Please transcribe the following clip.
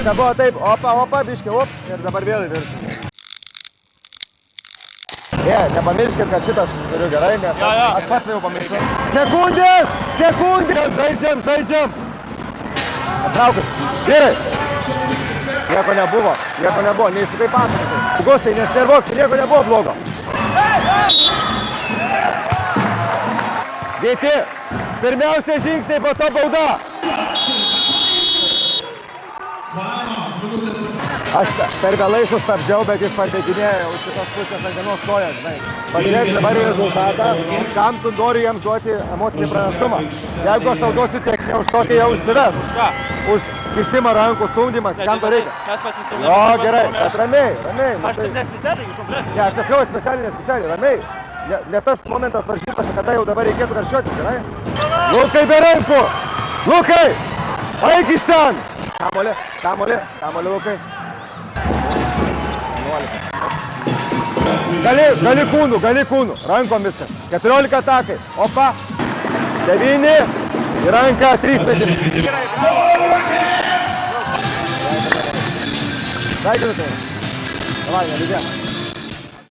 nebuvo taip, opa, biškį, ir dabar vėl į viršų. Nepamirškit, kad šitą aš turiu gerai, nes aš pats jau pamiršau. Sekundės! Žaidžiam! Atraukit. Gerai. Nieko nebuvo, neįstukai pasakotai. Gustai, nesnervuok, nieko nebuvo blogo. Greiti, pirmiausia žingsniai, po to bauda. Aš per vėlai sustabdžiau, bet jis pateikinėjo už šitos pusės ant vienos kojas, žinai. Pažiūrėk dabar į rezultatą, kam tu nori jiems duoti emocinį pranašumą. Jeigu aš tau duosiu techninę, už tokį jau užsives. Už kišimą rankų stumdymas, kam to reikia. Mes pasistumdėme. O, gerai, bet ramiai. Aš taip nespecialiai iššoklėt. Ne, aš nesiau specialiai, ramiai. Ne tas momentas varžybose, kada jau dabar reikėtų karščiuoti, gerai? Lukai be rankų! Lukai! Eik iš ten! Kamuolį, Lukai. Gali kūnų, rankom viskas. 14 atakai, opa, 9 į ranką, 3 metimus. Sveikinu tai. Davai, nelydėk.